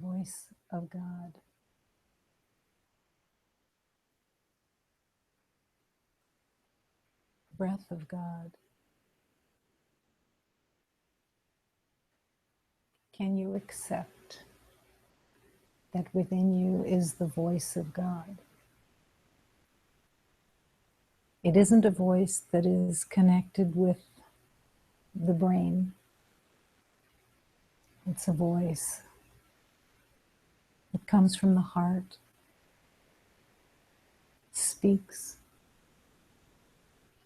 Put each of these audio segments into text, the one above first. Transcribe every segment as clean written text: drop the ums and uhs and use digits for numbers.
voice of God. Breath of God. Can you accept that within you is the voice of God? It isn't a voice that is connected with the brain. It's a voice. It comes from the heart, speaks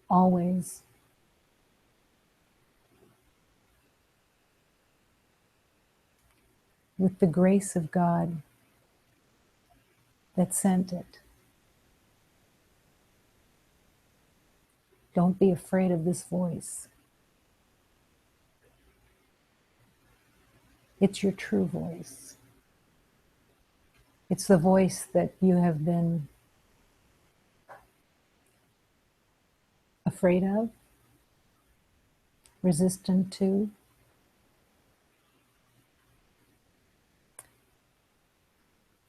always. With the grace of God that sent it. Don't be afraid of this voice. It's your true voice. It's the voice that you have been afraid of, resistant to.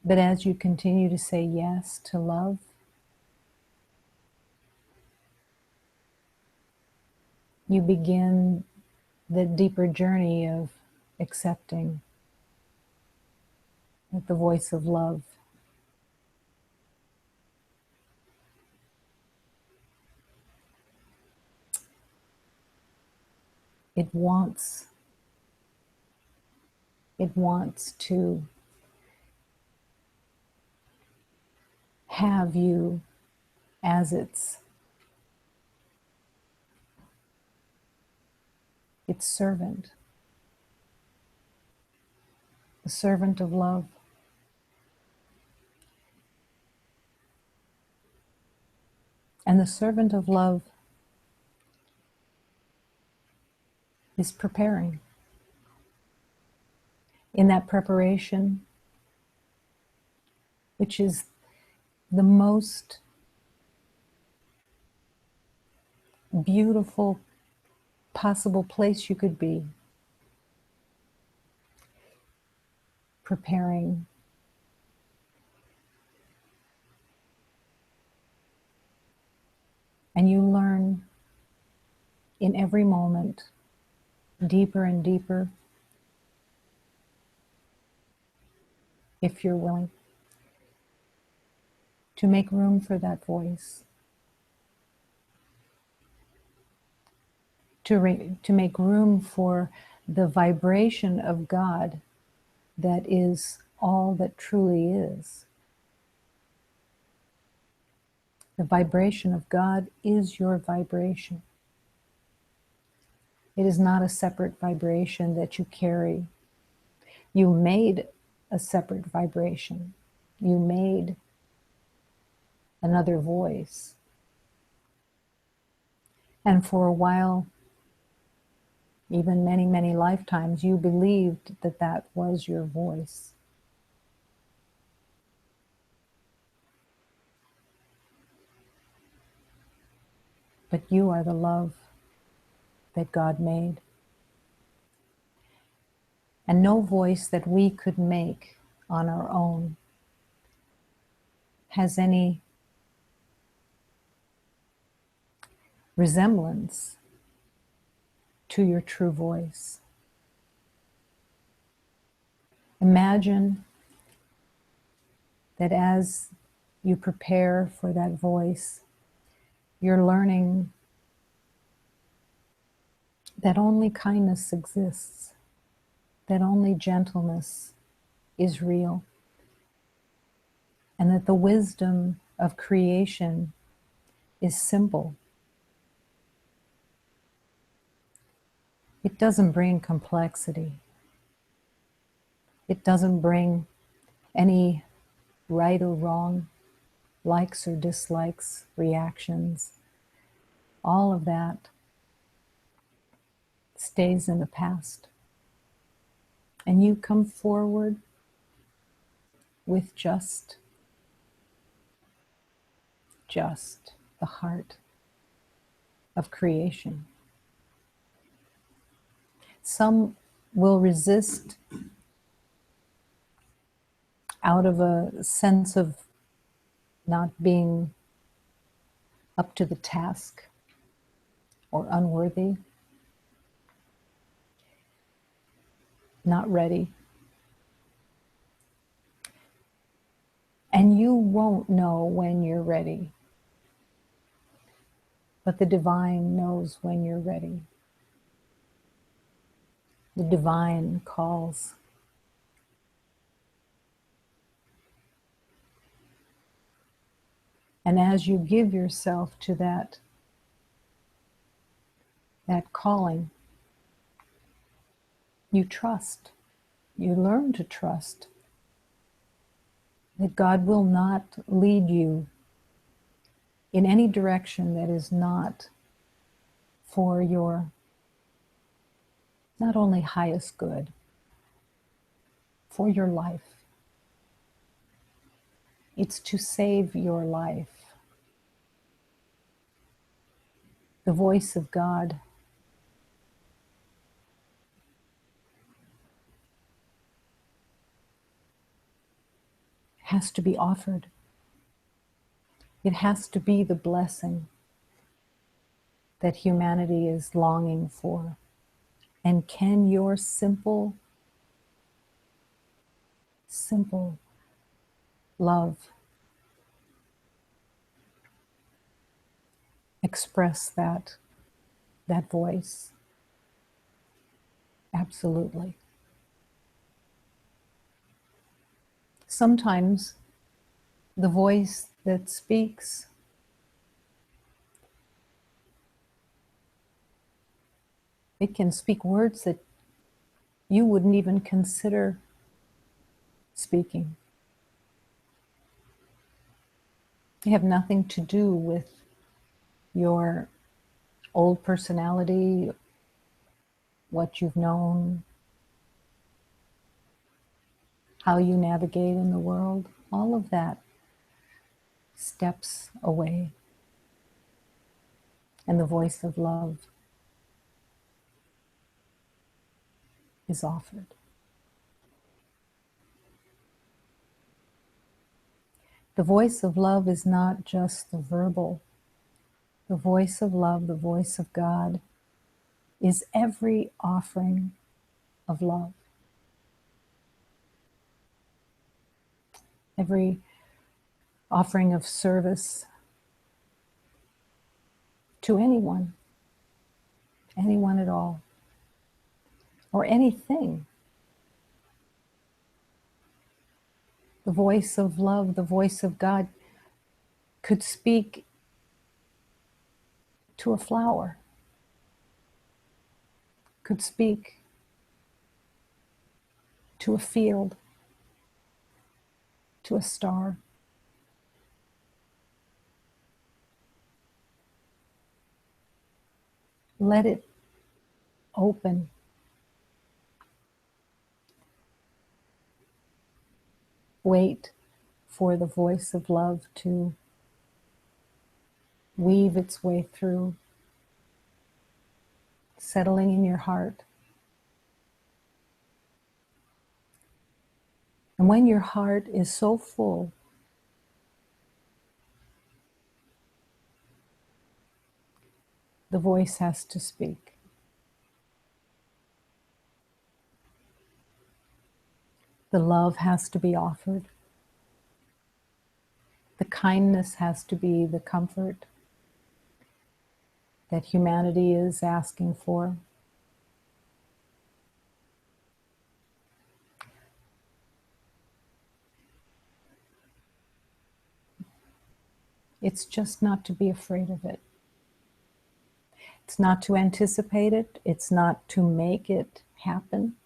But as you continue to say yes to love, you begin the deeper journey of accepting with the voice of love. It wants to have you as its servant, the servant of love. And the servant of love is preparing. In that preparation, which is the most beautiful possible place you could be, preparing and you learn in every moment deeper and deeper, if you're willing, to make room for that voice, to make room for the vibration of God that is all that truly is. The vibration of God is your vibration. It is not a separate vibration that you carry. You made a separate vibration. You made another voice. And for a while, even many, many lifetimes, you believed that that was your voice. But you are the love that God made. And no voice that we could make on our own has any resemblance to your true voice. Imagine that as you prepare for that voice, you're learning that only kindness exists, that only gentleness is real, and that the wisdom of creation is simple. It doesn't bring complexity. It doesn't bring any right or wrong, likes or dislikes, reactions. All of that stays in the past. And you come forward with just the heart of creation. Some will resist out of a sense of not being up to the task or unworthy, not ready. And you won't know when you're ready, but the divine knows when you're ready. The divine calls. And as you give yourself to that calling, you trust. You learn to trust that God will not lead you in any direction that is not for your not only highest good, for your life. It's to save your life. The voice of God has to be offered. It has to be the blessing that humanity is longing for. And can your simple love express that voice? Absolutely. Sometimes the voice that speaks it can speak words that you wouldn't even consider speaking. They have nothing to do with your old personality, what you've known, how you navigate in the world. All of that steps away. And the voice of love is offered. The voice of love is not just the verbal. The voice of love, the voice of God, is every offering of love. Every offering of service to anyone at all, or anything. The voice of love, the voice of God, could speak to a flower, could speak to a field, to a star. Let it open. Wait for the voice of love to weave its way through, settling in your heart. And when your heart is so full, the voice has to speak. The love has to be offered. The kindness has to be the comfort that humanity is asking for. It's just not to be afraid of it. It's not to anticipate it. It's not to make it happen.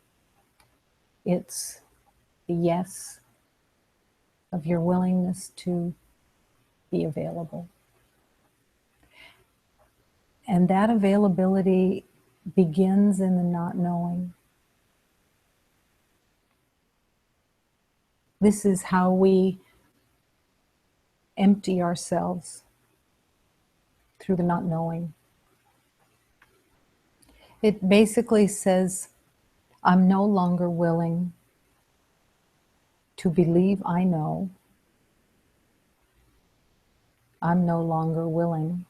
It's the yes of your willingness to be available. And that availability begins in the not knowing. This is how we empty ourselves, through the not knowing. It basically says, I'm no longer willing to believe I know. I'm no longer willing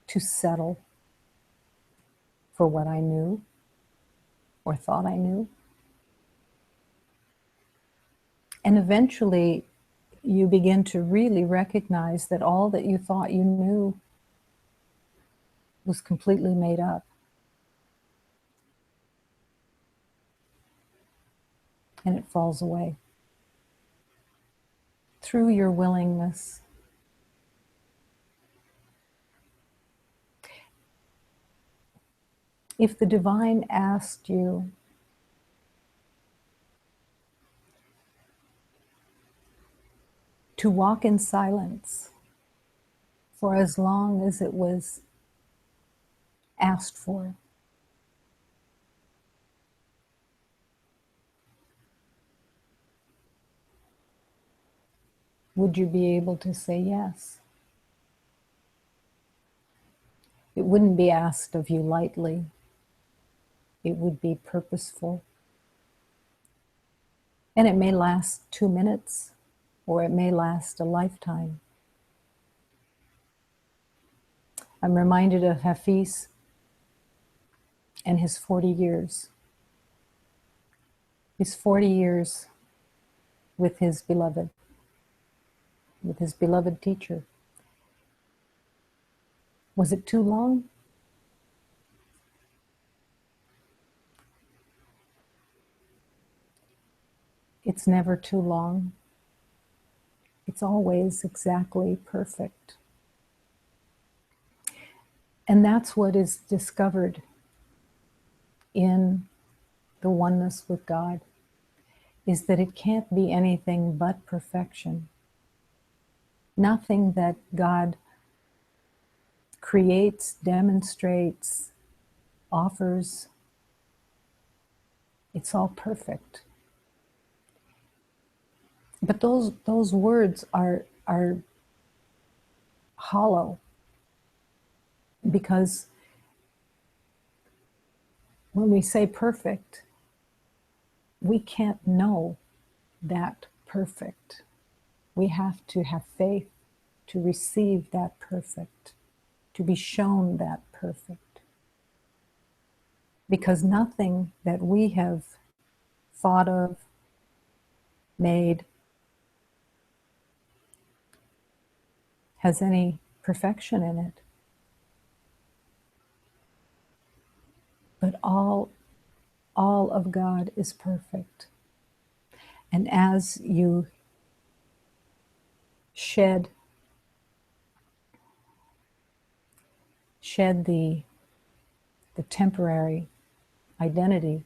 to settle for what I knew or thought I knew. And eventually, you begin to really recognize that all that you thought you knew was completely made up. And it falls away through your willingness. If the divine asked you to walk in silence for as long as it was asked for, would you be able to say yes? It wouldn't be asked of you lightly. It would be purposeful. And it may last 2 minutes, or it may last a lifetime. I'm reminded of Hafiz and his 40 years. His 40 years with his beloved teacher. Was it too long? It's never too long. It's always exactly perfect. And that's what is discovered in the oneness with God, is that it can't be anything but perfection. Nothing that God creates, demonstrates, offers, it's all perfect. But those words are hollow, because when we say perfect, we can't know that perfect. We have to have faith to receive that perfect, to be shown that perfect. Because nothing that we have thought of, made, has any perfection in it. But all of God is perfect. And as you shed the temporary identity,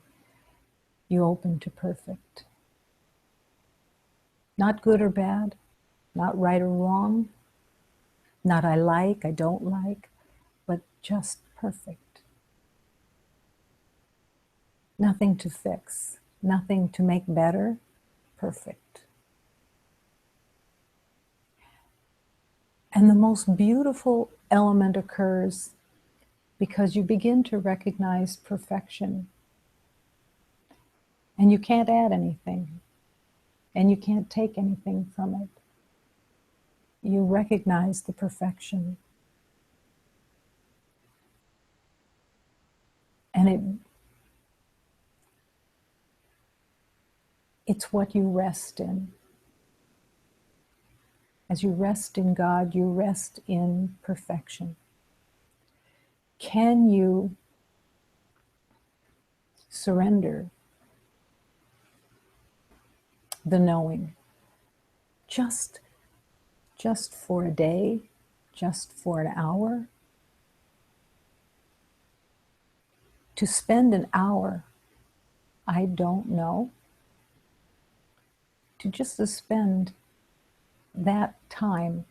you open to perfect. Not good or bad, not right or wrong, not I like, I don't like, but just perfect. Nothing to fix, nothing to make better, perfect. And the most beautiful element occurs because you begin to recognize perfection. And you can't add anything, and you can't take anything from it. You recognize the perfection. And it's what you rest in. As you rest in God, you rest in perfection. Can you surrender the knowing just for a day, just for an hour? To spend an hour, I don't know, to just to spend that time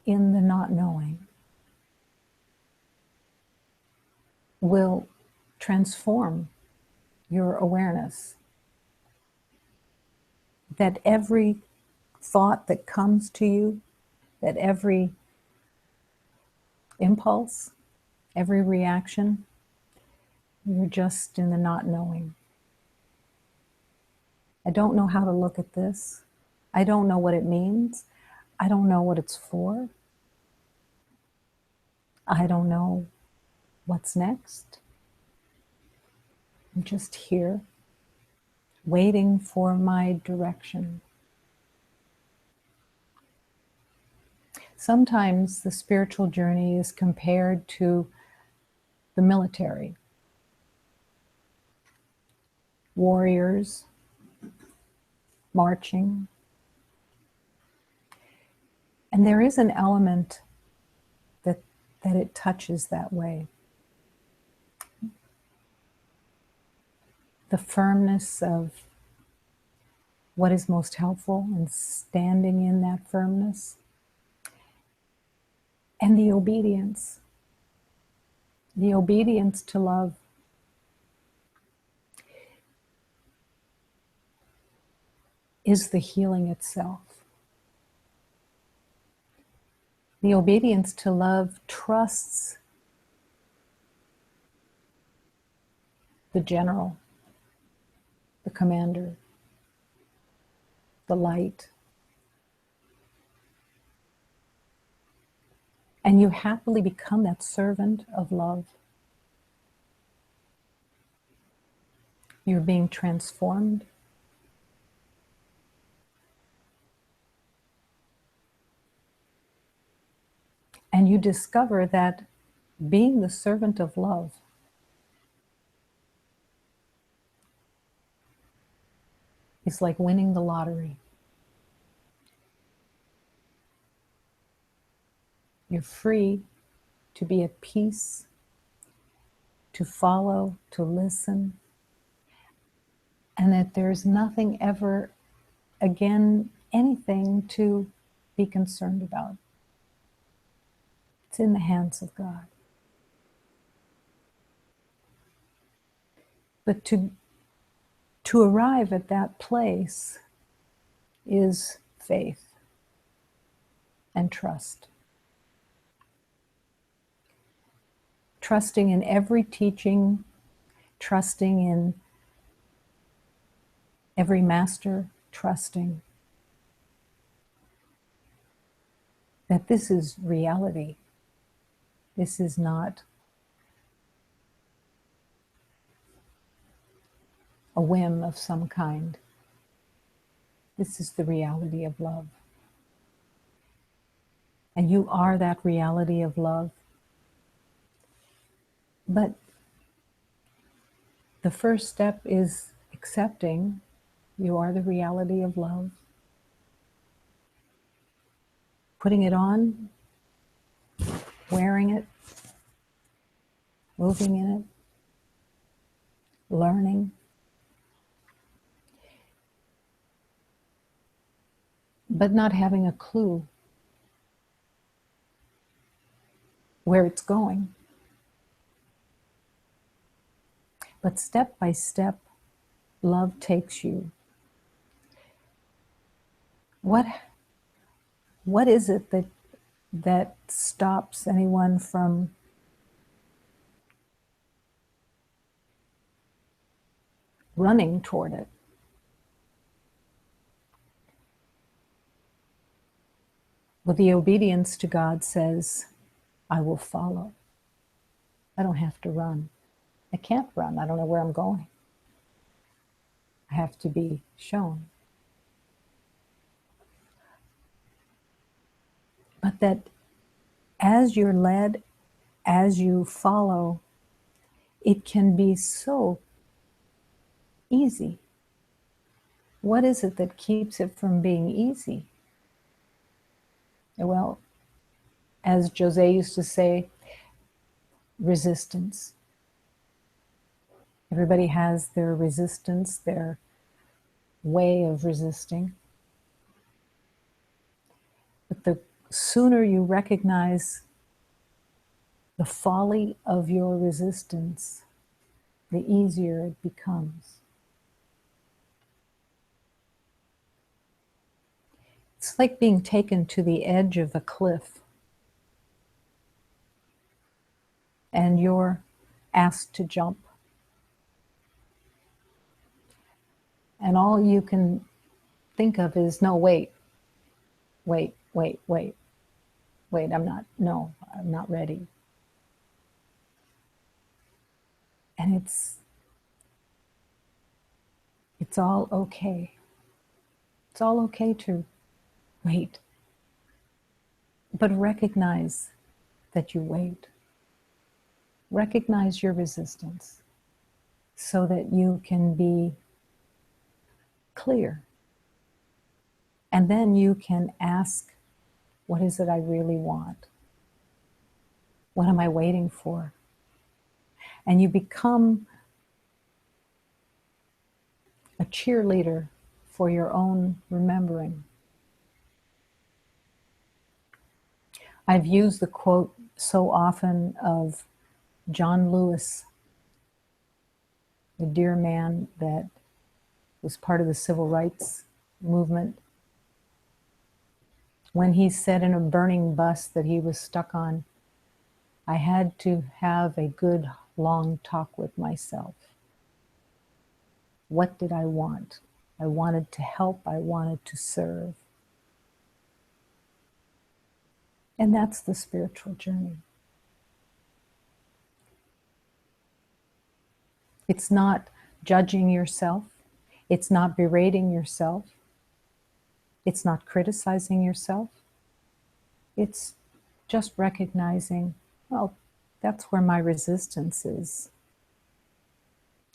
in the not knowing will transform your awareness. That every thought that comes to you, that every impulse, every reaction, you're just in the not knowing. I don't know how to look at this. I don't know what it means. I don't know what it's for. I don't know what's next. I'm just here, waiting for my direction. Sometimes the spiritual journey is compared to the military. Warriors marching. And there is an element that it touches that way. The firmness of what is most helpful and standing in that firmness. And the obedience to love. Is the healing itself. The obedience to love trusts the general, the commander, the light. And you happily become that servant of love. You're being transformed. And you discover that being the servant of love is like winning the lottery. You're free to be at peace, to follow, to listen, and that there's nothing ever, again, anything to be concerned about. It's in the hands of God. But to arrive at that place is faith and trust. Trusting in every teaching, trusting in every master, trusting that this is reality. This is not a whim of some kind. This is the reality of love. And you are that reality of love. But the first step is accepting you are the reality of love. Putting it on, wearing it, moving in it, learning. But not having a clue where it's going. But step by step, love takes you. What is it that stops anyone from running toward it? Well, the obedience to God says, I will follow. I don't have to run. I can't run. I don't know where I'm going. I have to be shown. But that as you're led, as you follow, it can be so easy. What is it that keeps it from being easy? Well, as Jose used to say, resistance. Everybody has their resistance, their way of resisting. But the sooner you recognize the folly of your resistance, the easier it becomes. It's like being taken to the edge of a cliff and you're asked to jump. And all you can think of is, no, wait, I'm not ready. And it's all okay. It's all okay to wait, but recognize that you wait. Recognize your resistance so that you can be clear. And then you can ask, what is it I really want? What am I waiting for? And you become a cheerleader for your own remembering. I've used the quote so often of John Lewis, the dear man that was part of the civil rights movement, when he said in a burning bus that he was stuck on, I had to have a good long talk with myself. What did I want? I wanted to help. I wanted to serve. And that's the spiritual journey. It's not judging yourself. It's not berating yourself. It's not criticizing yourself. It's just recognizing, well, that's where my resistance is.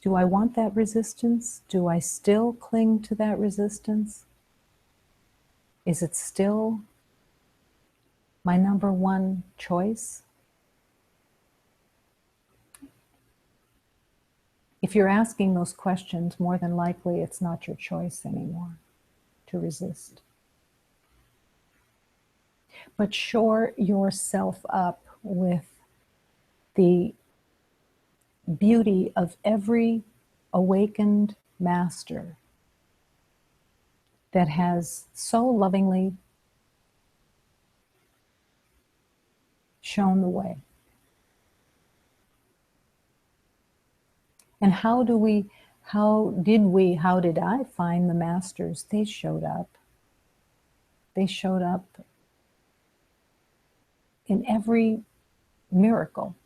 Do I want that resistance? Do I still cling to that resistance? Is it still my number one choice? If you're asking those questions, more than likely it's not your choice anymore to resist. But shore yourself up with the beauty of every awakened master that has so lovingly shown the way. And how did I find the masters? They showed up. They showed up in every miracle.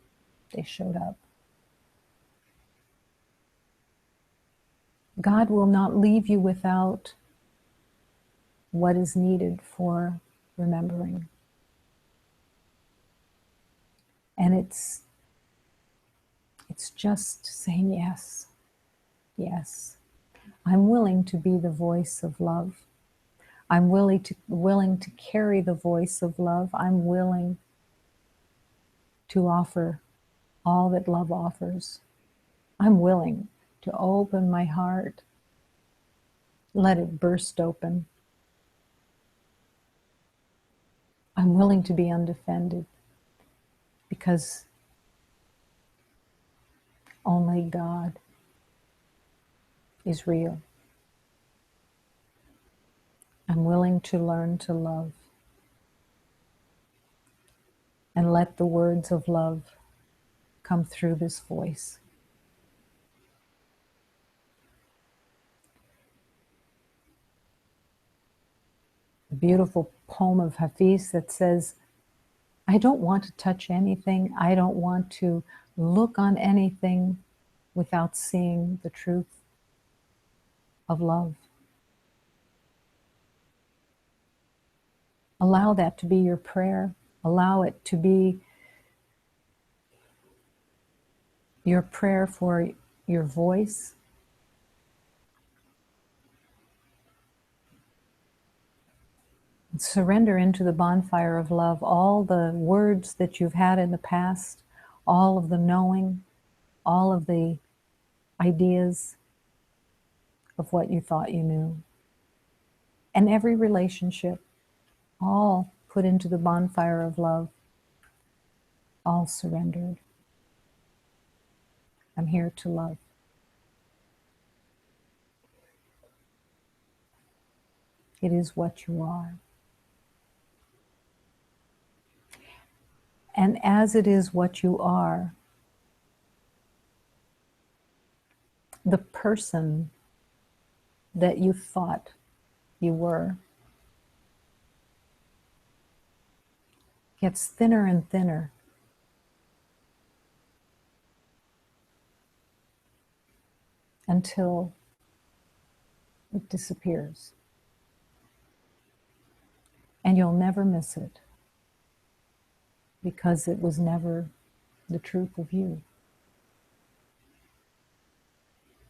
They showed up. God will not leave you without what is needed for remembering. And it's just saying yes, yes. I'm willing to be the voice of love. I'm willing to carry the voice of love. I'm willing to offer all that love offers. I'm willing to open my heart, let it burst open. I'm willing to be undefended because only God is real. I'm willing to learn to love and let the words of love come through this voice. A beautiful poem of Hafiz that says, I don't want to touch anything. I don't want to look on anything without seeing the truth of love. Allow that to be your prayer. Allow it to be your prayer for your voice. And surrender into the bonfire of love all the words that you've had in the past, all of the knowing, all of the ideas of what you thought you knew. And every relationship, all put into the bonfire of love, all surrendered. I'm here to love. It is what you are. And as it is what you are, the person that you thought you were gets thinner and thinner until it disappears. And you'll never miss it because it was never the truth of you.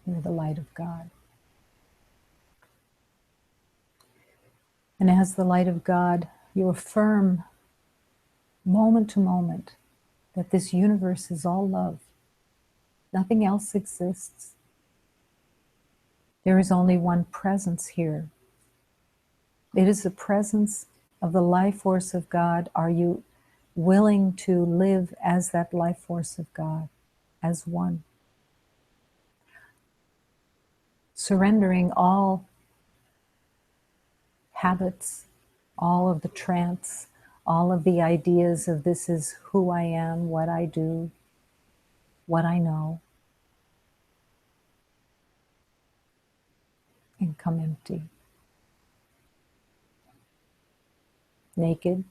You're the light of God. And as the light of God, you affirm moment to moment that this universe is all love. Nothing else exists. There is only one presence here. It is the presence of the life force of God. Are you willing to live as that life force of God, as one? Surrendering all habits, all of the trance, all of the ideas of this is who I am, what I do, what I know, and come empty. Naked,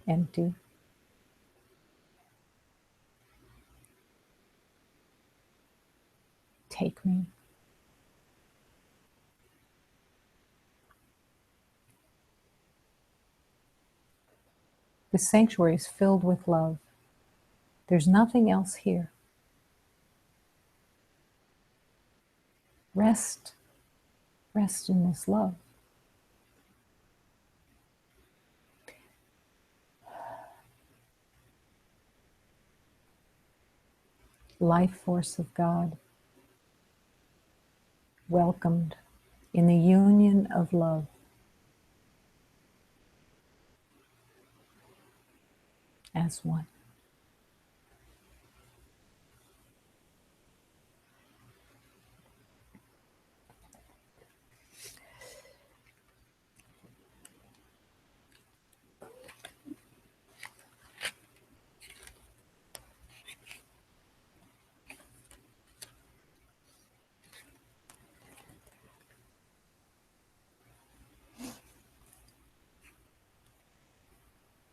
empty. Take me. The sanctuary is filled with love. There's nothing else here. Rest in this love. Life force of God, welcomed in the union of love as one.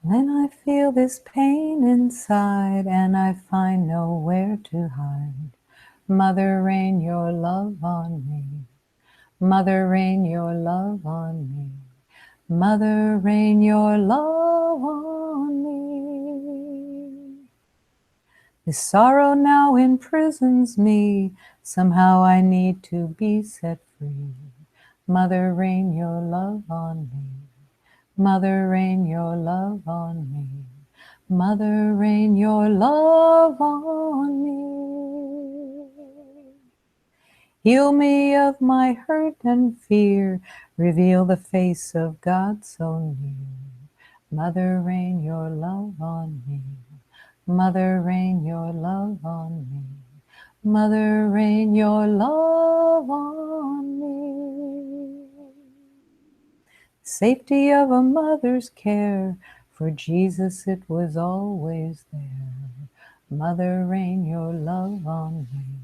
When I feel this pain inside and I find nowhere to hide, Mother, rain your love on me. Mother, rain your love on me. Mother, rain your love on me. This sorrow now imprisons me. Somehow I need to be set free. Mother, rain your love on me. Mother, rain your love on me. Mother, rain your love on me. Heal me of my hurt and fear. Reveal the face of God so near. Mother, rain your love on me. Mother, rain your love on me. Mother, rain your love on me. Safety of a mother's care, for Jesus it was always there. Mother, rain your love on me.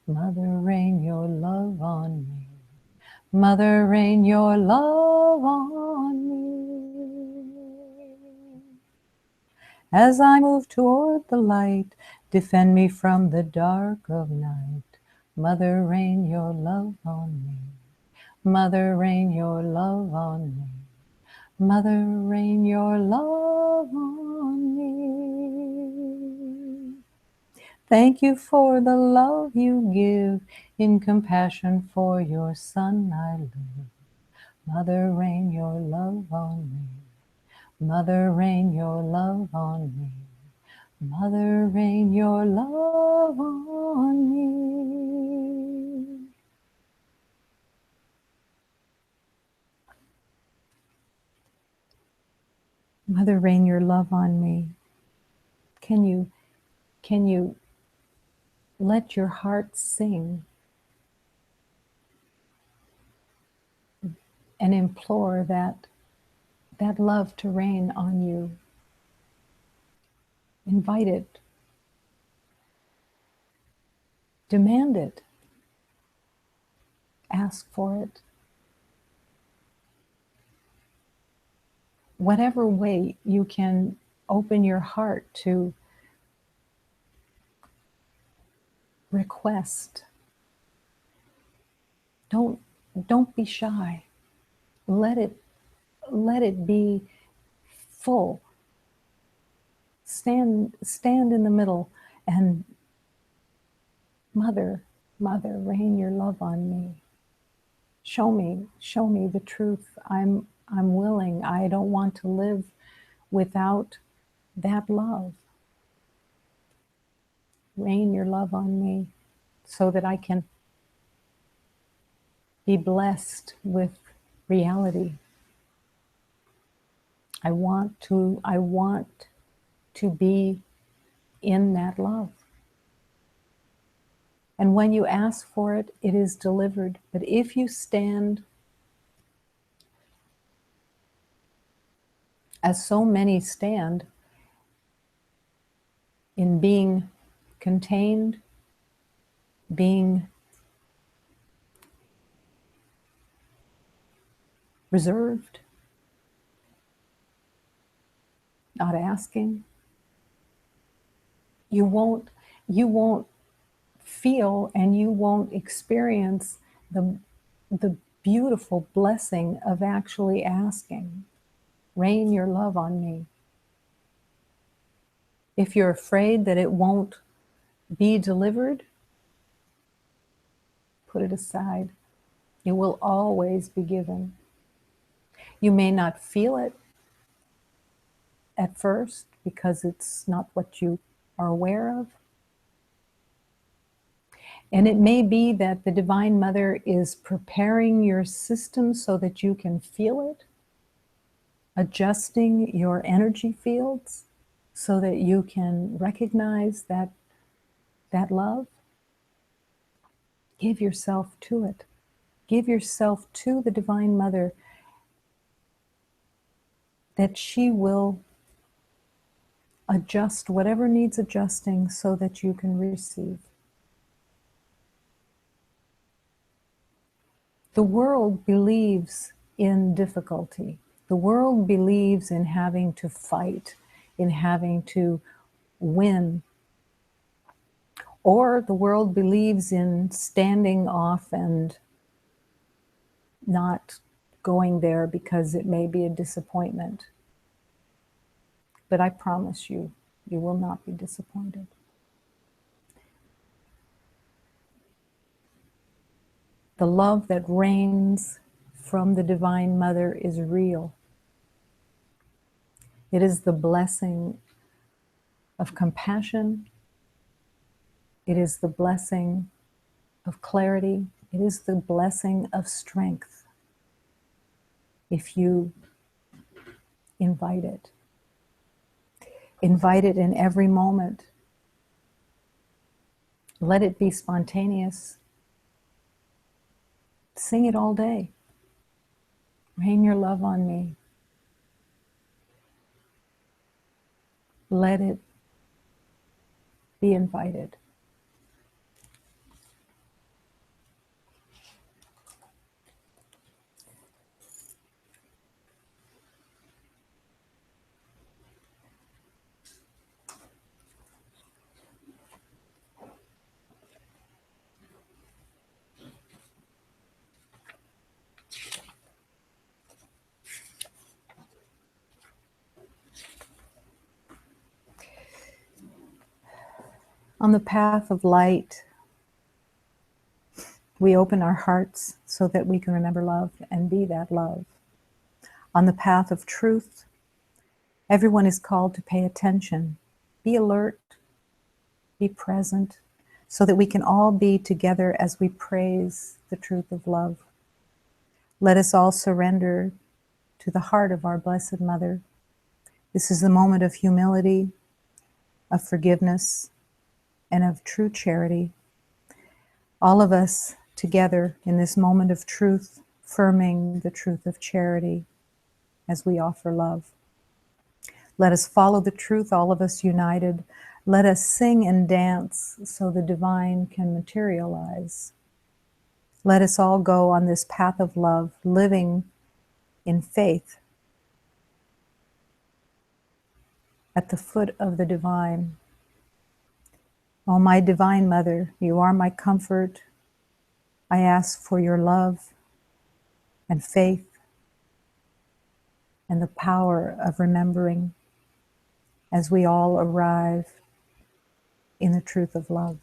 Mother, rain your love on me. Mother, rain your love on me. As I move toward the light, defend me from the dark of night. Mother, rain your love on me. Mother, rain your love on me. Mother, rain your love on me. Thank you for the love you give. In compassion for your Son I live. Mother, rain your love on me. Mother, rain your love on me. Mother, rain your love on me. Mother, rain your love on me. Can you let your heart sing and implore that love to rain on you? Invite it. Demand it. Ask for it. Whatever way you can open your heart to request. Don't be shy. Let it be full. Stand in the middle and Mother, rain your love on me. Show me the truth. I'm willing. I don't want to live without that love. Rain your love on me so that I can be blessed with reality. I want to be in that love. And when you ask for it, it is delivered. But if you stand, as so many stand, in being contained, being reserved, not asking, you won't feel and you won't experience the beautiful blessing of actually asking. Rain your love on me. If you're afraid that it won't be delivered, put it aside. It will always be given. You may not feel it at first because it's not what you are aware of. And it may be that the Divine Mother is preparing your system so that you can feel it, adjusting your energy fields so that you can recognize that love. Give yourself to it. Give yourself to the Divine Mother, that she will adjust whatever needs adjusting so that you can receive. The world believes in difficulty. The world believes in having to fight, in having to win. Or the world believes in standing off and not going there because it may be a disappointment. But I promise you, you will not be disappointed. The love that reigns from the Divine Mother is real. It is the blessing of compassion. It is the blessing of clarity. It is the blessing of strength. If you invite it. Invite it in every moment. Let it be spontaneous. Sing it all day. Rain your love on me. Let it be invited. On the path of light, we open our hearts so that we can remember love and be that love. On the path of truth, everyone is called to pay attention, be alert, be present, so that we can all be together as we praise the truth of love. Let us all surrender to the heart of our Blessed Mother. This is the moment of humility, of forgiveness, and of true charity. All of us together in this moment of truth, affirming the truth of charity as we offer love. Let us follow the truth, all of us united. Let us sing and dance so the divine can materialize. Let us all go on this path of love, living in faith at the foot of the divine. Oh, my divine mother, you are my comfort. I ask for your love and faith and the power of remembering as we all arrive in the truth of love.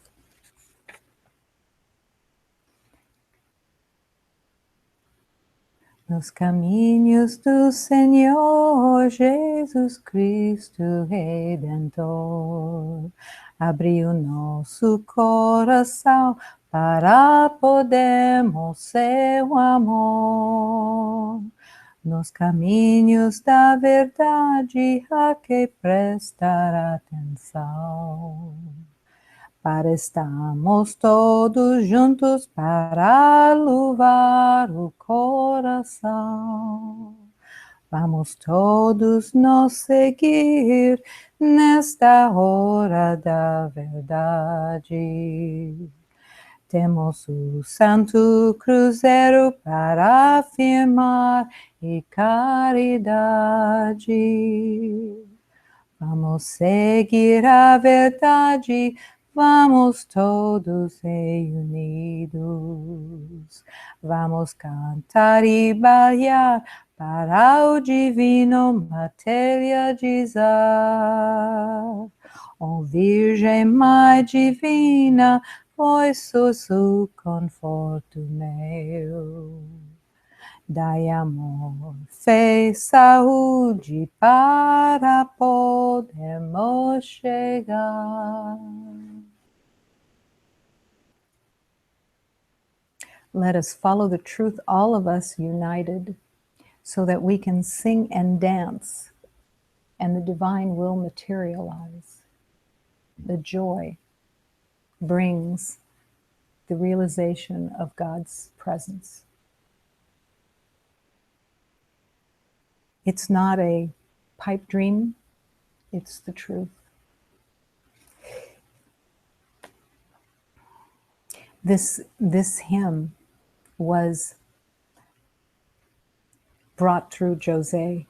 Nos caminhos do Senhor Jesus Cristo Redentor, abriu nosso coração para podermos seu amor. Nos caminhos da verdade a que prestar atenção. Para estarmos todos juntos para louvar o coração. Vamos todos nos seguir nesta hora da verdade. Temos o Santo Cruzeiro para afirmar e caridade. Vamos seguir a verdade. Vamos todos reunidos, vamos cantar e bailar para o divino materializar. Ó Virgem Mãe Divina, vós sois o conforto meu. Dai amor, fé, saúde para podermos chegar. Let us follow the truth, all of us united, so that we can sing and dance, and the divine will materialize. The joy brings the realization of God's presence. It's not a pipe dream, it's the truth. This hymn was brought through Jose,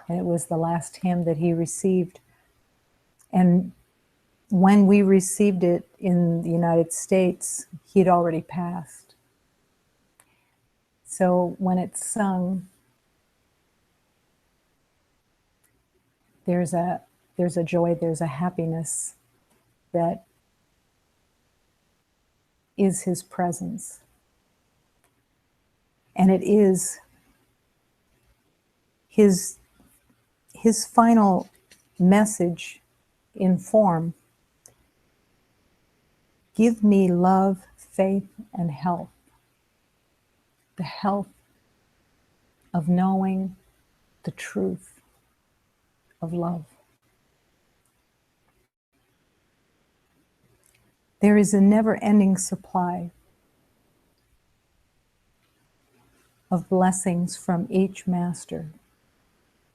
and it was the last hymn that he received. And when we received it in the United States, he'd already passed. So when it's sung, there's a joy, there's a happiness that is his presence. And it is his final message in form. Give me love, faith, and health. The health of knowing the truth of love. There is a never-ending supply of blessings from each master.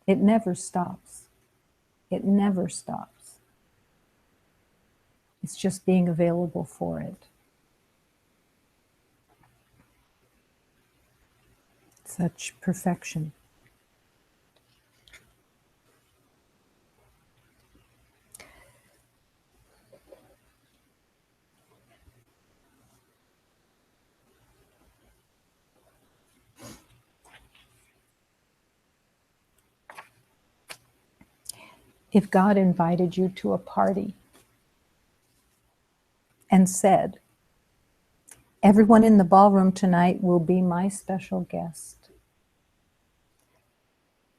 It never stops. It never stops. It's just being available for it. Such perfection. If God invited you to a party and said, everyone in the ballroom tonight will be my special guest,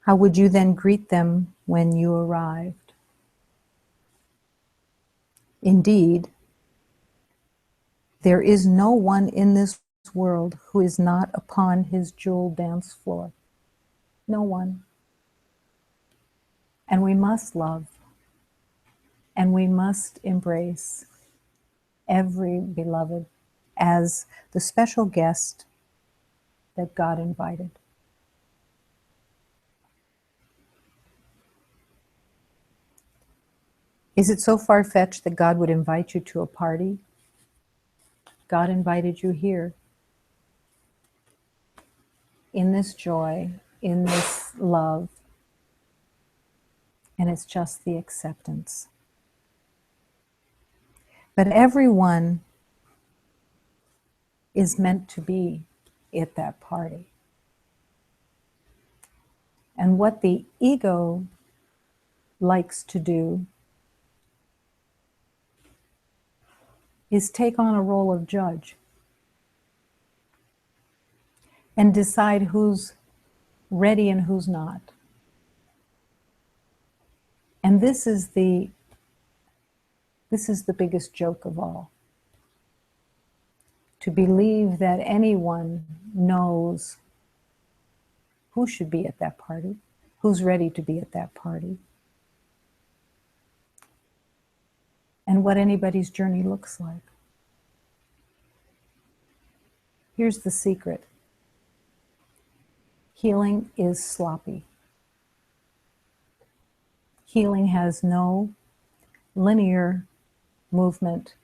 how would you then greet them when you arrived? Indeed, there is no one in this world who is not upon his jewel dance floor. No one. And we must love, and we must embrace every beloved as the special guest that God invited. Is it so far-fetched that God would invite you to a party? God invited you here in this joy, in this love, and it's just the acceptance. But everyone is meant to be at that party. And what the ego likes to do is take on a role of judge and decide who's ready and who's not. And this is the biggest joke of all. To believe that anyone knows who should be at that party, who's ready to be at that party, and what anybody's journey looks like. Here's the secret. Healing is sloppy. Healing has no linear movement,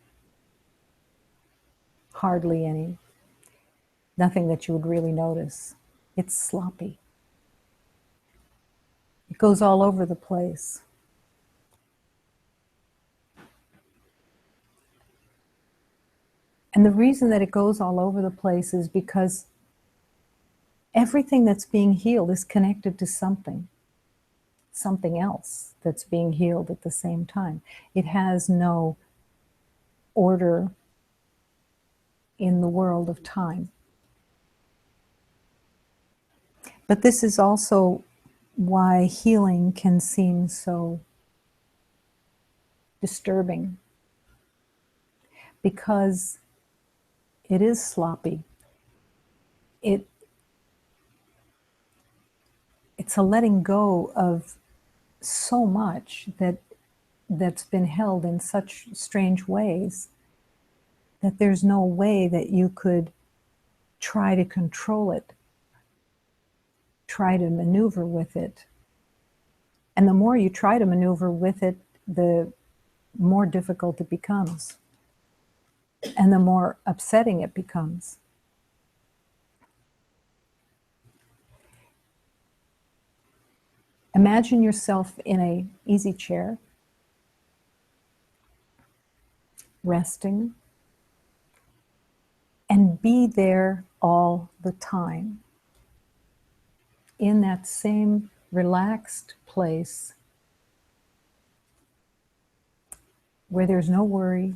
hardly any, nothing that you would really notice. It's sloppy. It goes all over the place. And the reason that it goes all over the place is because everything that's being healed is connected to something else that's being healed at the same time. It has no order in the world of time. But this is also why healing can seem so disturbing, because it is sloppy. It's a letting go of so much that's been held in such strange ways that there's no way that you could try to control it, try to maneuver with it. And the more you try to maneuver with it, the more difficult it becomes, and the more upsetting it becomes. Imagine yourself in an easy chair, resting, and be there all the time, in that same relaxed place where there's no worry,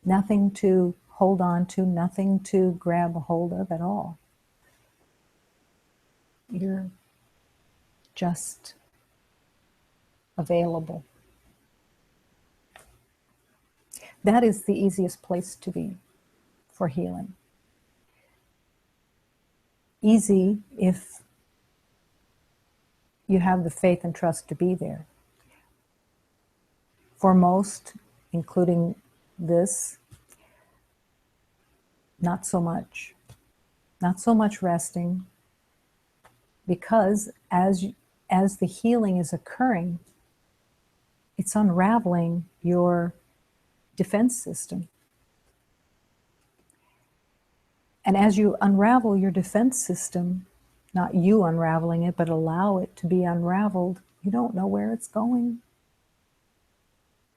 nothing to hold on to, nothing to grab a hold of at all. You're just available. That is the easiest place to be for healing. Easy if you have the faith and trust to be there. For most, including this, not so much. Not so much resting, because as the healing is occurring, it's unraveling your defense system. And as you unravel your defense system, not you unraveling it, but allow it to be unraveled, you don't know where it's going.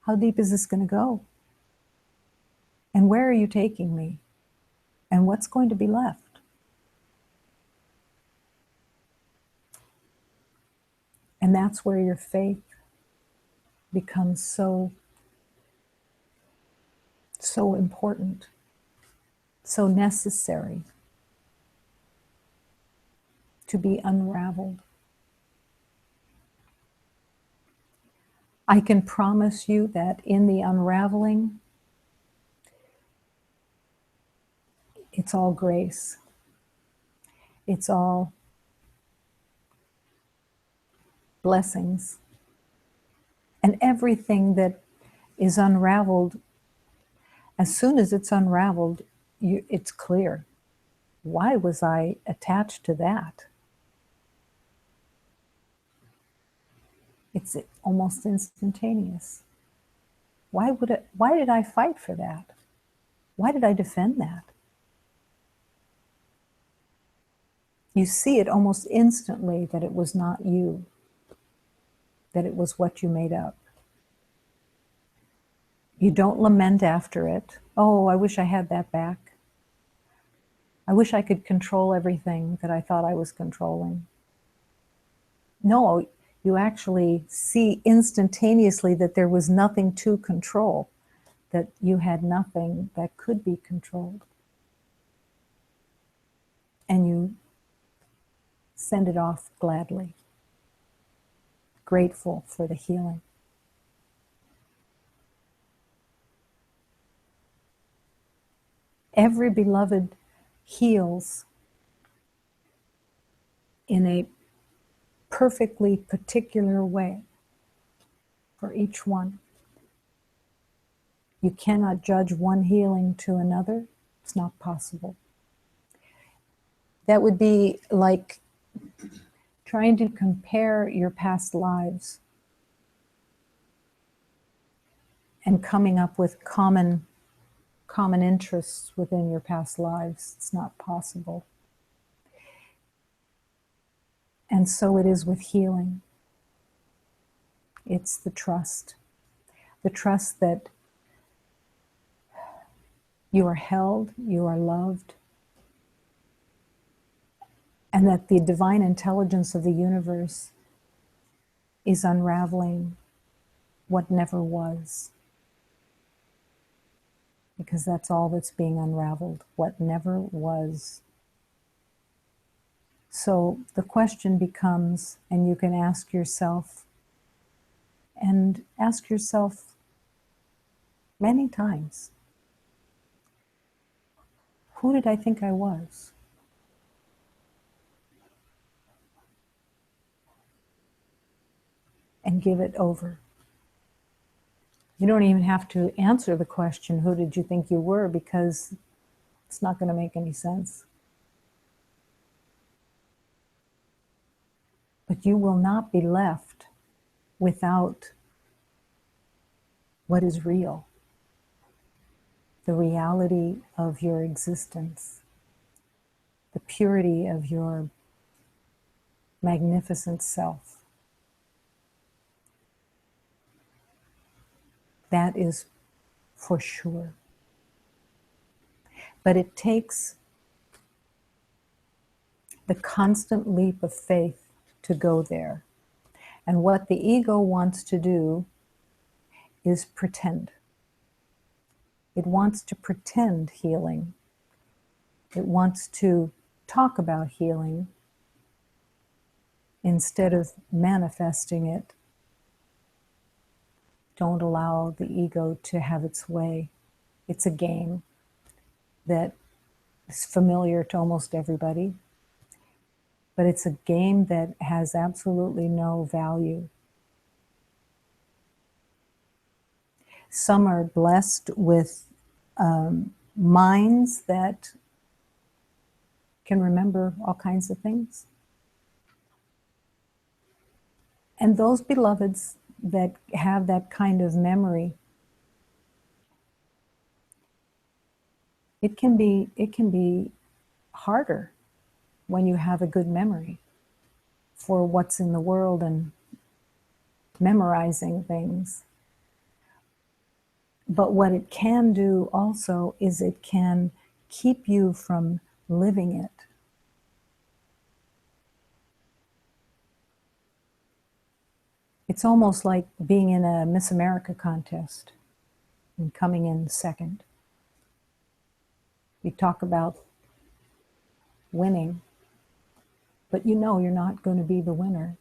How deep is this going to go? And where are you taking me? And what's going to be left? And that's where your faith becomes so important, so necessary to be unraveled. I can promise you that in the unraveling, it's all grace. It's all blessings. And everything that is unraveled, as soon as it's unraveled, it's clear. Why was I attached to that? It's almost instantaneous. Why did I fight for that? Why did I defend that? you see it almost instantly that it was not you, that it was what you made up. You don't lament after it. Oh, I wish I had that back. I wish I could control everything that I thought I was controlling. No, you actually see instantaneously that there was nothing to control, that you had nothing that could be controlled. And you send it off gladly, grateful for the healing. Every beloved heals in a perfectly particular way for each one. You cannot judge one healing to another. It's not possible. That would be like trying to compare your past lives and coming up with common interests within your past lives. It's not possible. And so it is with healing. It's the trust that you are held, you are loved, and that the divine intelligence of the universe is unraveling what never was. Because that's all that's being unraveled, what never was. So the question becomes, and you can ask yourself, and ask yourself many times, who did I think I was? And give it over. You don't even have to answer the question, who did you think you were? Because it's not going to make any sense. But you will not be left without what is real, the reality of your existence, the purity of your magnificent self. That is for sure. But it takes the constant leap of faith to go there. And what the ego wants to do is pretend. It wants to pretend healing. It wants to talk about healing instead of manifesting it. Don't allow the ego to have its way. It's a game that is familiar to almost everybody, but it's a game that has absolutely no value. Some are blessed with minds that can remember all kinds of things. And those beloveds that have that kind of memory, it can be harder when you have a good memory for what's in the world and memorizing things. But what it can do also is it can keep you from living it. It's almost like being in a Miss America contest and coming in second. You talk about winning, but you know you're not going to be the winner.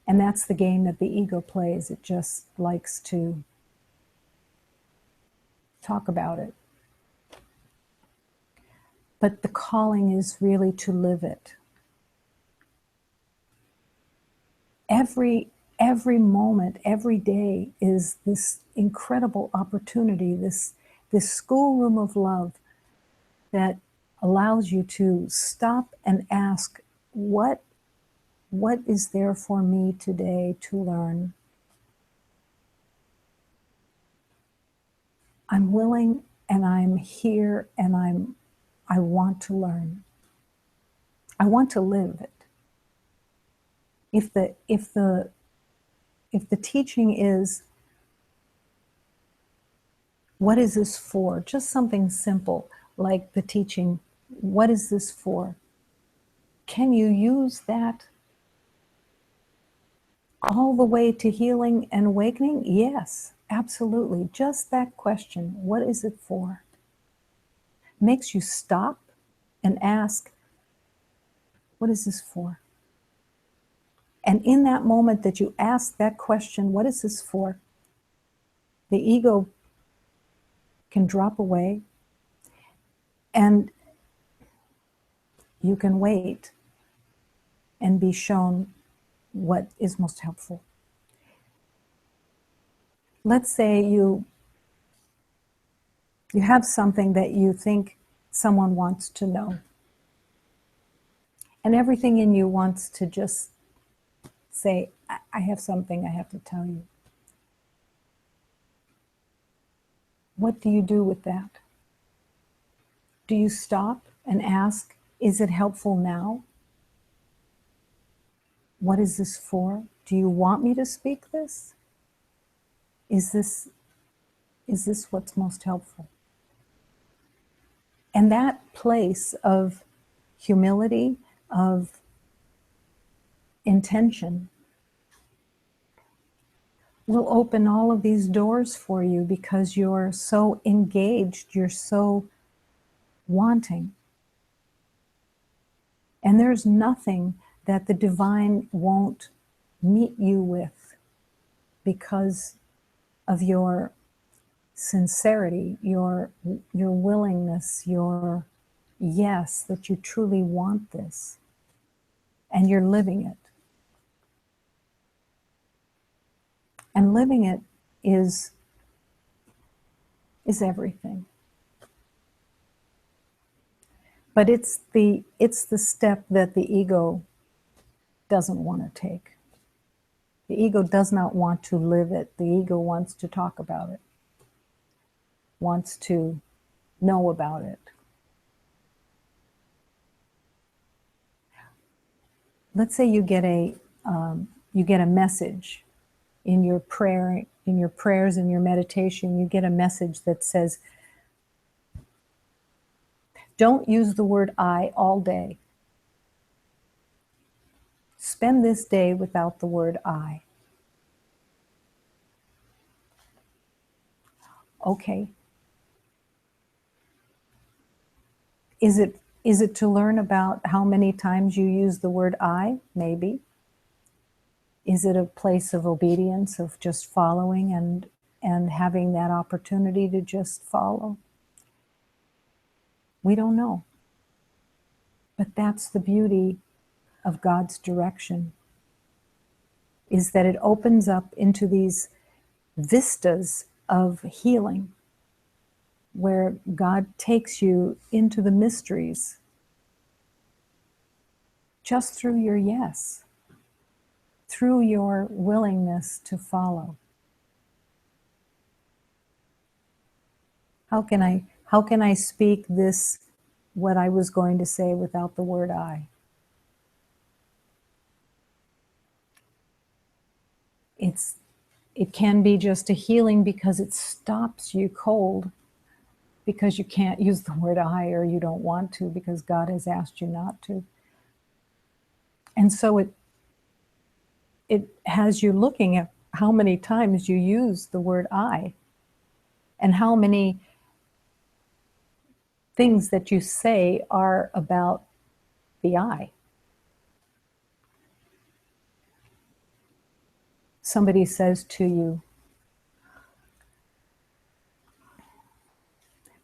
And that's the game that the ego plays. It just likes to talk about it. But the calling is really to live it. Every moment, every day is this incredible opportunity, this schoolroom of love that allows you to stop and ask, what is there for me today to learn? I'm willing and I'm here and I'm I want to learn. I want to live it. If the teaching is, what is this for? Just something simple like the teaching, what is this for? Can you use that all the way to healing and awakening? Yes, absolutely. Just that question, what is it for? Makes you stop and ask, what is this for? And in that moment that you ask that question, what is this for? The ego can drop away and you can wait and be shown what is most helpful. Let's say you have something that you think someone wants to know, and everything in you wants to just say, I have something I have to tell you. What do you do with that? Do you stop and ask, is it helpful now? What is this for? Do you want me to speak this? Is this what's most helpful? And that place of humility, of intention, will open all of these doors for you because you're so engaged, you're so wanting. And there's nothing that the divine won't meet you with because of your sincerity, your willingness, your yes, that you truly want this and you're living it. And living it is everything. But it's the step that the ego doesn't want to take. The ego does not want to live it. The ego wants to talk about it, wants to know about it. Let's say you get a message in your prayer, in your prayers, in your meditation. You get a message that says, "Don't use the word I all day. Spend this day without the word I." Okay. Is it to learn about how many times you use the word I? Maybe. Is it a place of obedience, of just following and having that opportunity to just follow? We don't know. But that's the beauty of God's direction, is that it opens up into these vistas of healing where God takes you into the mysteries just through your yes, through your willingness to follow. How can I speak this, what I was going to say, without the word I? It can be just a healing because it stops you cold, because you can't use the word I, or you don't want to because God has asked you not to. And so it has you looking at how many times you use the word I, and how many things that you say are about the I. Somebody says to you,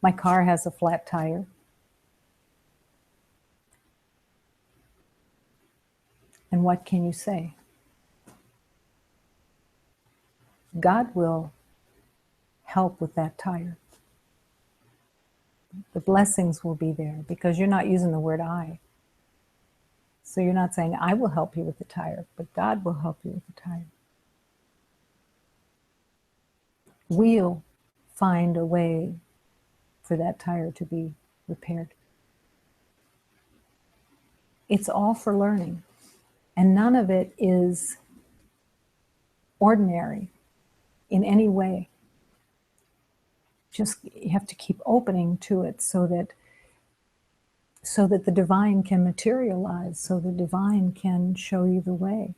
my car has a flat tire. And what can you say? God will help with that tire. The blessings will be there because you're not using the word I. So you're not saying, I will help you with the tire, but God will help you with the tire. We'll find a way for that tire to be repaired. It's all for learning. And none of it is ordinary in any way. Just you have to keep opening to it so that the divine can materialize, so the divine can show you the way.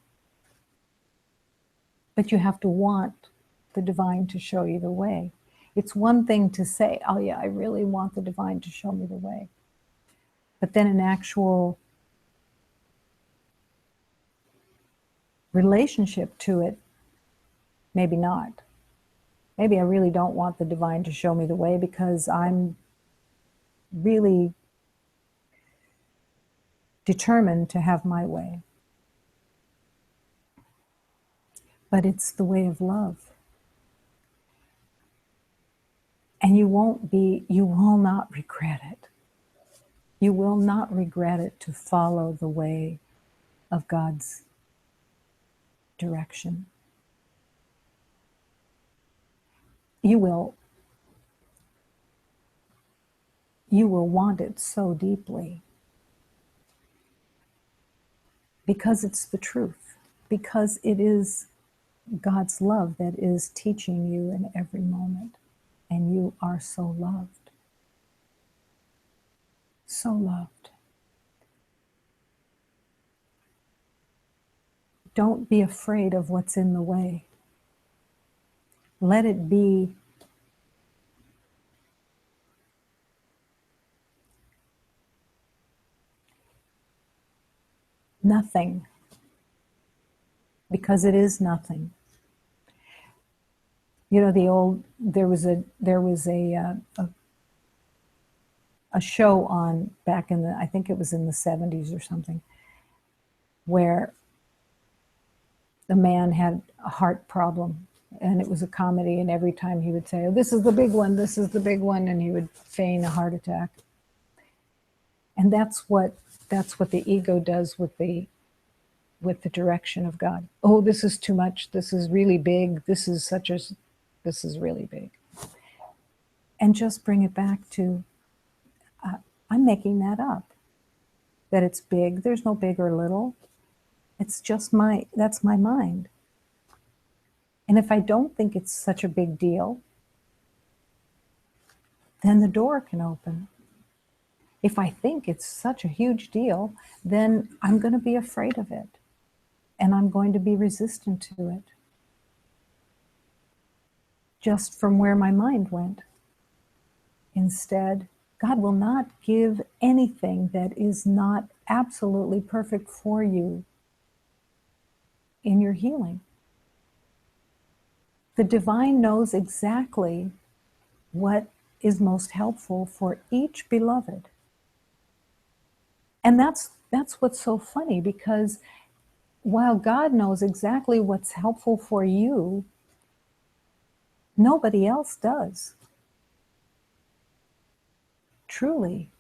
But you have to want the divine to show you the way. It's one thing to say, oh yeah, I really want the divine to show me the way. But then an actual relationship to it, maybe not. Maybe I really don't want the divine to show me the way because I'm really determined to have my way. But it's the way of love. And you will not regret it. You will not regret it to follow the way of God's direction. You will want it so deeply because it's the truth, because it is God's love that is teaching you in every moment, and you are so loved. So loved. Don't be afraid of what's in the way. Let it be nothing, because it is nothing. You know, there was a show on back in I think it was in the 70s or something, where the man had a heart problem, and it was a comedy, and every time he would say, oh, this is the big one, this is the big one, and he would feign a heart attack. And that's what the ego does with the direction of God. Oh, this is too much, this is really big, this is really big. And just bring it back to, I'm making that up, that it's big. There's no big or little. It's just that's my mind. And if I don't think it's such a big deal, then the door can open. If I think it's such a huge deal, then I'm going to be afraid of it. And I'm going to be resistant to it. Just from where my mind went. Instead, God will not give anything that is not absolutely perfect for you in your healing. The divine knows exactly what is most helpful for each beloved. And that's what's so funny, because while God knows exactly what's helpful for you, nobody else does. Truly.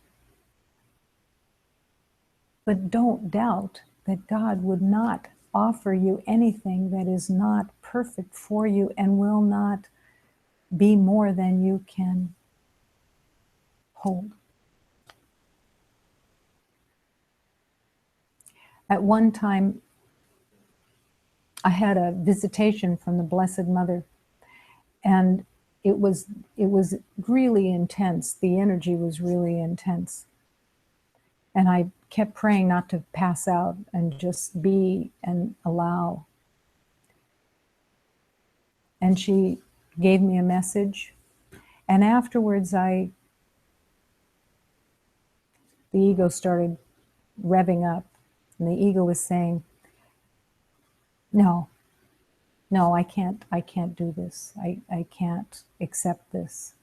But don't doubt that God would not offer you anything that is not perfect for you and will not be more than you can hold. At one time, I had a visitation from the Blessed Mother, and it was really intense. The energy was really intense. And I kept praying not to pass out and just be and allow. And she gave me a message. And afterwards, the ego started revving up. And the ego was saying, no, I can't do this. I can't accept this.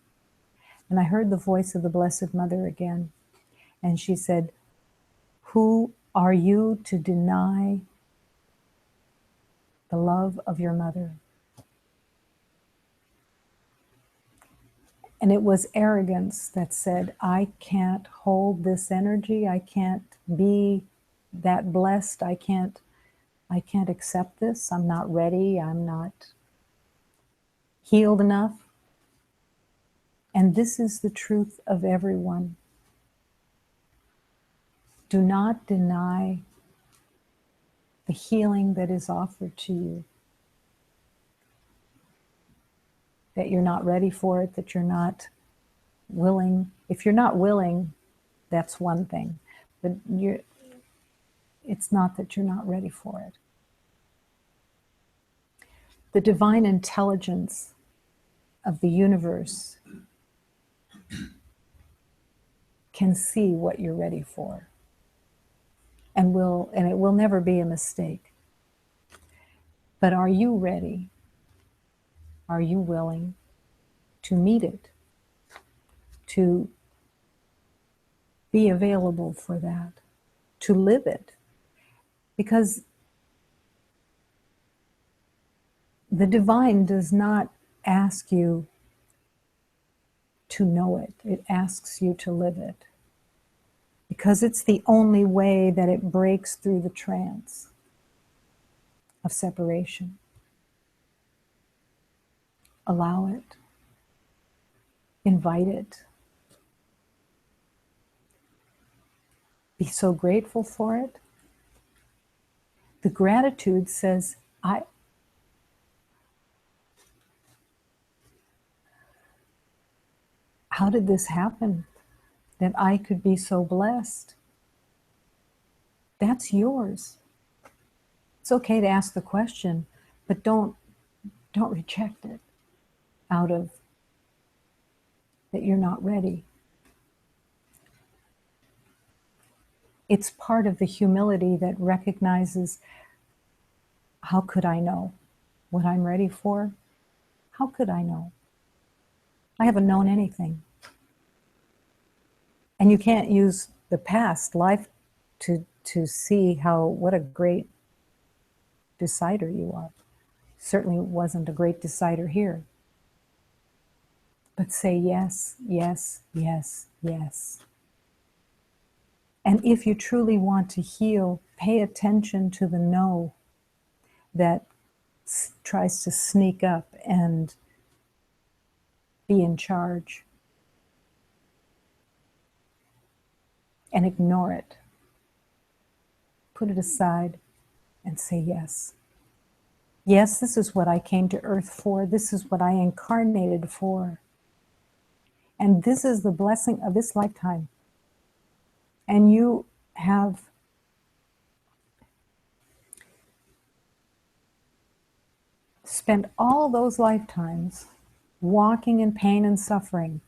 And I heard the voice of the Blessed Mother again. And she said, who are you to deny the love of your mother? And it was arrogance that said, I can't hold this energy. I can't be that blessed. I can't accept this. I'm not ready. I'm not healed enough. And this is the truth of everyone. Do not deny the healing that is offered to you. That you're not ready for it, that you're not willing. If you're not willing, that's one thing. But it's not that you're not ready for it. The divine intelligence of the universe can see what you're ready for. And it will never be a mistake. But are you ready? Are you willing to meet it? To be available for that? To live it? Because the divine does not ask you to know it. It asks you to live it. Because it's the only way that it breaks through the trance of separation. Allow it. Invite it. Be so grateful for it. The gratitude says, how did this happen that I could be so blessed? That's yours. It's okay to ask the question, but don't reject it out of that you're not ready. It's part of the humility that recognizes, how could I know what I'm ready for? How could I know? I haven't known anything. And you can't use the past life to see what a great decider you are. Certainly wasn't a great decider here. But say yes, yes, yes, yes. And if you truly want to heal, pay attention to the no that tries to sneak up and be in charge. And ignore it. Put it aside and say yes. Yes, this is what I came to earth for. This is what I incarnated for. And this is the blessing of this lifetime. And you have spent all those lifetimes walking in pain and suffering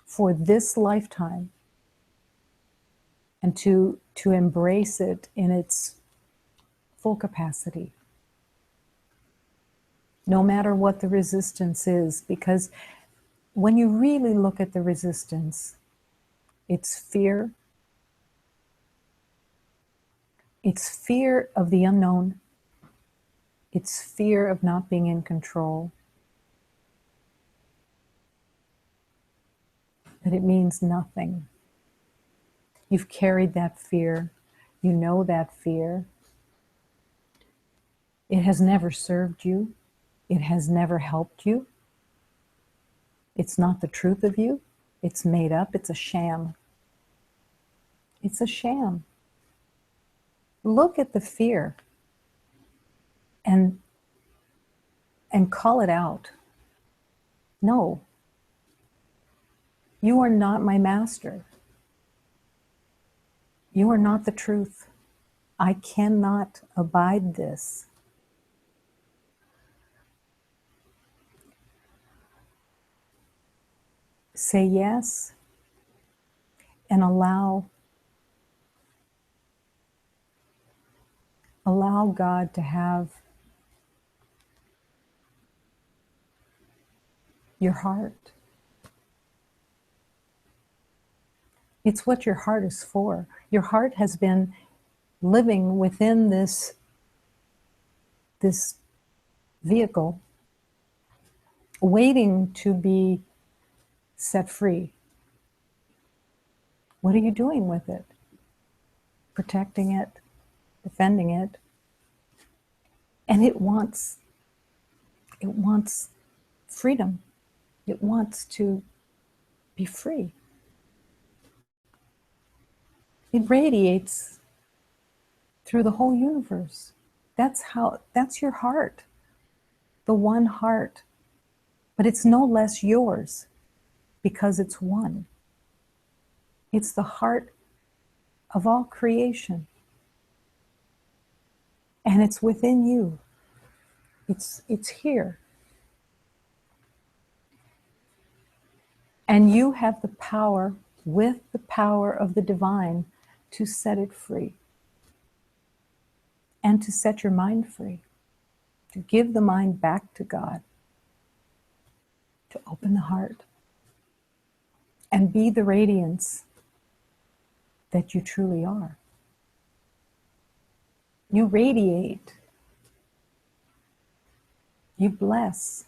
for this lifetime, and to embrace it in its full capacity. No matter what the resistance is, because when you really look at the resistance, it's fear. It's fear of the unknown. It's fear of not being in control. But it means nothing. You've carried that fear. You know that fear. It has never served you. It has never helped you. It's not the truth of you. It's made up. It's a sham. It's a sham. Look at the fear and call it out. No, you are not my master. You are not the truth. I cannot abide this. Say yes and allow God to have your heart. It's what your heart is for. Your heart has been living within this vehicle, waiting to be set free. What are you doing with it? Protecting it, defending it. And it wants freedom. It wants to be free. It radiates through the whole universe. That's your heart, the one heart. But it's no less yours because it's one. It's the heart of all creation. And it's within you. It's here. And you have the power, with the power of the divine, to set it free. And to set your mind free. To give the mind back to God. To open the heart. And be the radiance that you truly are. You radiate. You bless.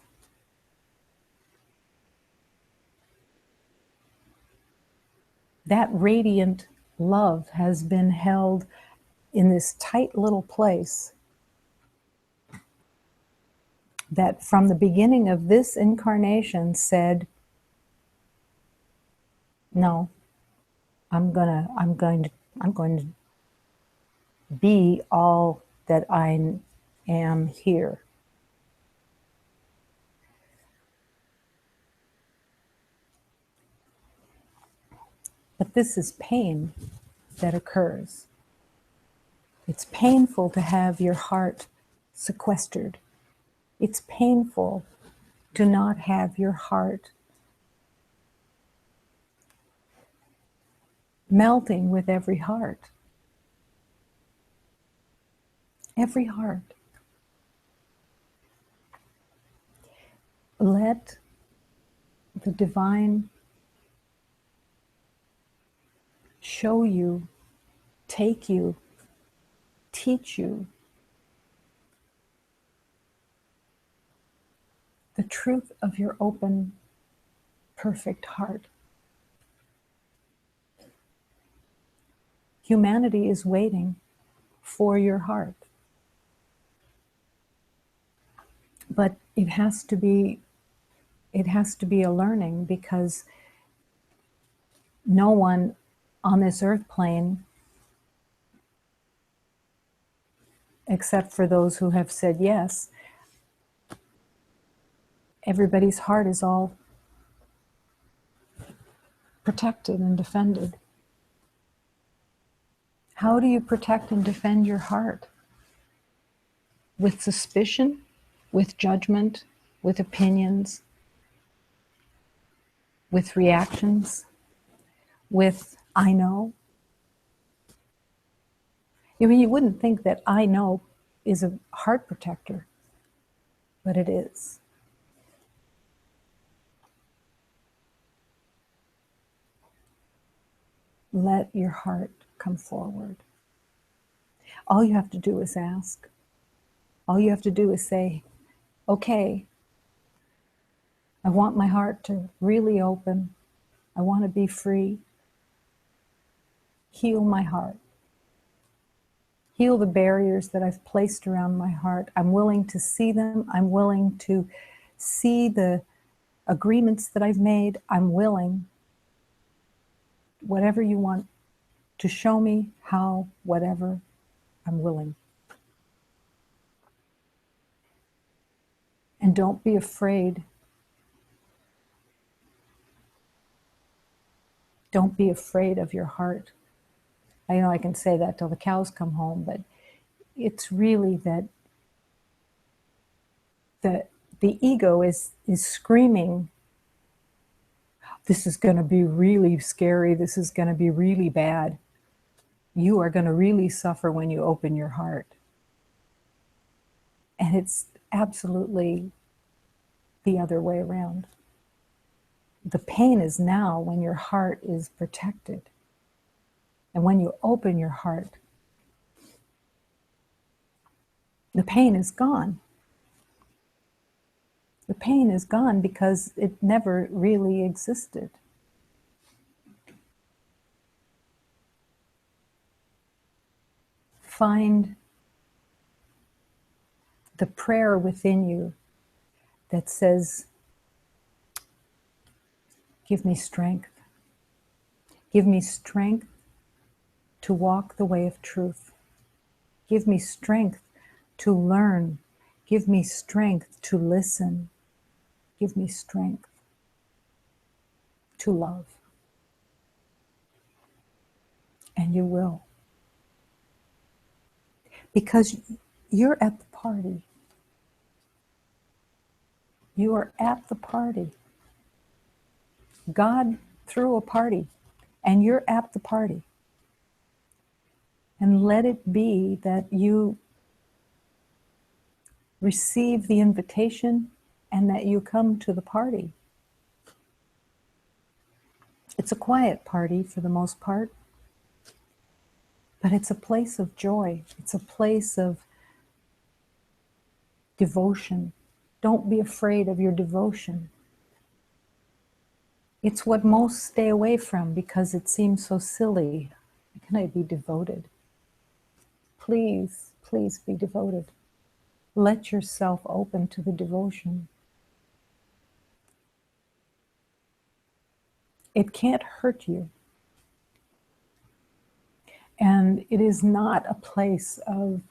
That radiant love has been held in this tight little place that from the beginning of this incarnation said, no, I'm going to be all that I am here. But this is pain that occurs. It's painful to have your heart sequestered. It's painful to not have your heart melting with every heart. Every heart. Let the divine show you, take you, teach you the truth of your open, perfect heart. Humanity is waiting for your heart. But it has to be a learning, because no one on this earth plane, except for those who have said yes, everybody's heart is all protected and defended. How do you protect and defend your heart? With suspicion, with judgment, with opinions, with reactions, with I know? I mean, you wouldn't think that I know is a heart protector, but it is. Let your heart come forward. All you have to do is ask. All you have to do is say, okay, I want my heart to really open. I want to be free. Heal my heart. Heal the barriers that I've placed around my heart. I'm willing to see them. I'm willing to see the agreements that I've made. I'm willing, whatever you want to show me, how, whatever, I'm willing. And don't be afraid. Don't be afraid of your heart. I know I can say that till the cows come home, but it's really that the ego is screaming, this is going to be really scary, this is going to be really bad. You are going to really suffer when you open your heart. And it's absolutely the other way around. The pain is now when your heart is protected. And when you open your heart, the pain is gone. The pain is gone because it never really existed. Find the prayer within you that says, give me strength. Give me strength to walk the way of truth. Give me strength to learn. Give me strength to listen. Give me strength to love. And you will. Because you're at the party. You are at the party. God threw a party, and you're at the party. And let it be that you receive the invitation and that you come to the party. It's a quiet party for the most part, but it's a place of joy. It's a place of devotion. Don't be afraid of your devotion. It's what most stay away from because it seems so silly. How can I be devoted? Please, please be devoted. Let yourself open to the devotion. It can't hurt you. And it is not a place of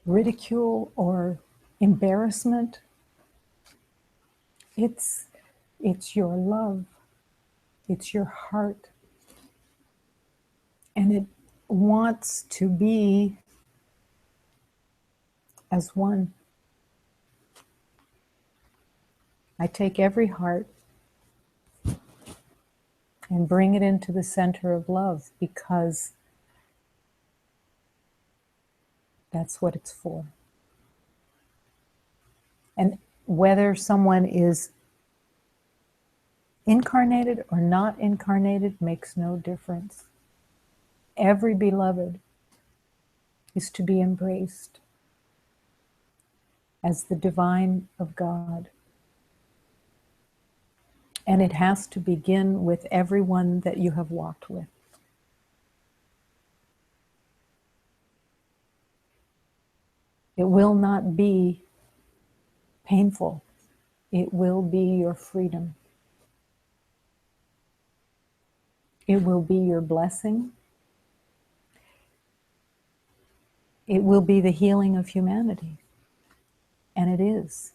ridicule or embarrassment. It's your love. It's your heart. And it wants to be as one. I take every heart and bring it into the center of love because that's what it's for. And whether someone is incarnated or not incarnated makes no difference. Every beloved is to be embraced as the divine of God. And it has to begin with everyone that you have walked with. It will not be painful. It will be your freedom. It will be your blessing. It will be the healing of humanity. And it is.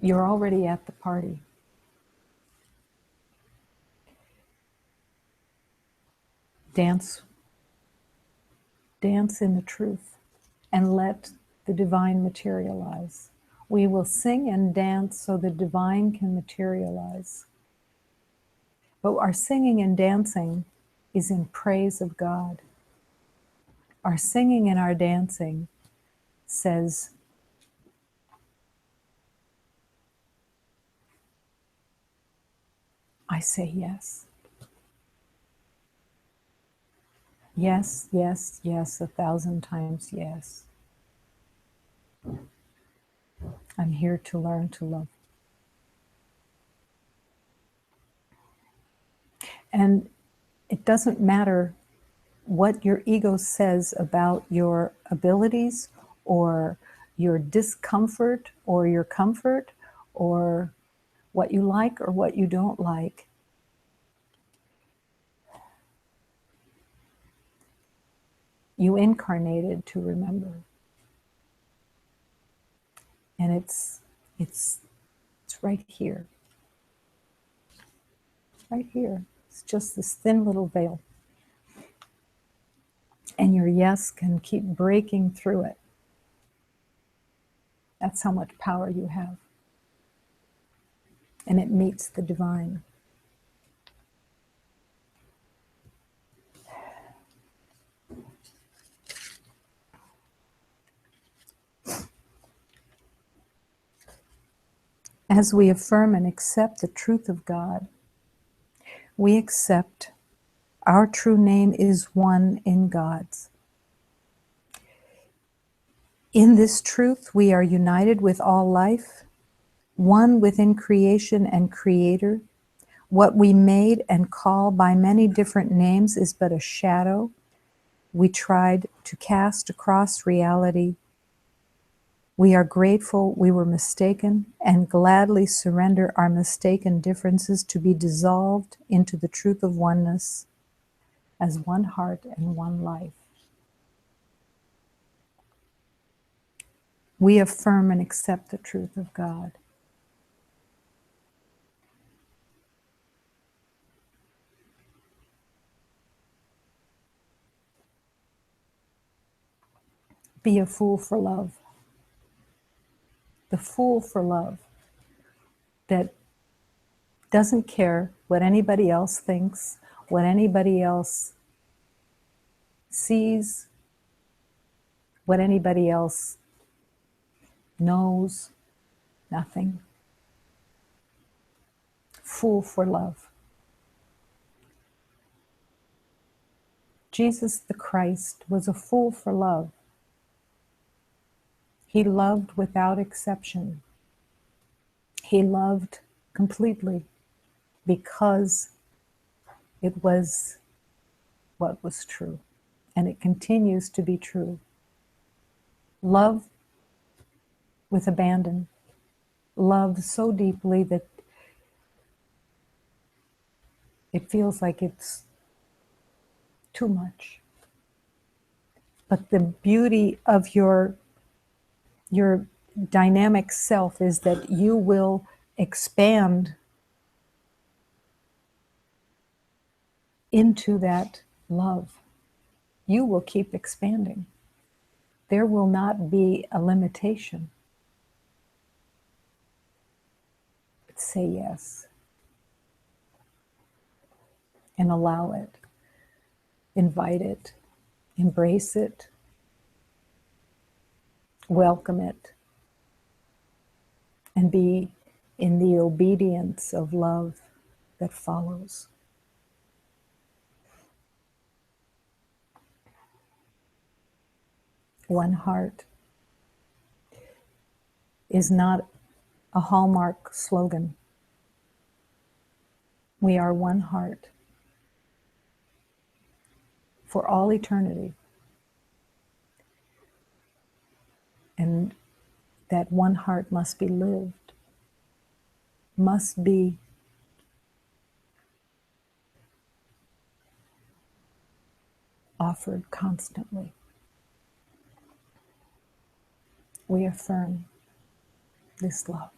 You're already at the party. Dance in the truth and let the divine materialize. We will sing and dance so the divine can materialize. But our singing and dancing is in praise of God. Our singing and our dancing says, I say yes. Yes, yes, yes, 1,000 times yes. I'm here to learn to love. And it doesn't matter what your ego says about your abilities or your discomfort or your comfort or what you like or what you don't like. You incarnated to remember. And it's right here. Right here. It's just this thin little veil. And your yes can keep breaking through it. That's how much power you have. And it meets the divine. As we affirm and accept the truth of God, we accept our true name is one in God's. In this truth, we are united with all life, one within creation and creator. What we made and call by many different names is but a shadow we tried to cast across reality. We are grateful we were mistaken and gladly surrender our mistaken differences to be dissolved into the truth of oneness as one heart and one life. We affirm and accept the truth of God. Be a fool for love. The fool for love that doesn't care what anybody else thinks, what anybody else sees, what anybody else knows, nothing. Fool for love. Jesus the Christ was a fool for love. He loved without exception. He loved completely because it was what was true, and it continues to be true. Love with abandon. Love so deeply that it feels like it's too much. But the beauty of your dynamic self is that you will expand into that love. You will keep expanding. There will not be a limitation. But say yes and allow it. Invite it. Embrace it. Welcome it. And be in the obedience of love that follows. One heart is not a hallmark slogan. We are one heart for all eternity. And that one heart must be lived, must be offered constantly. We affirm this love.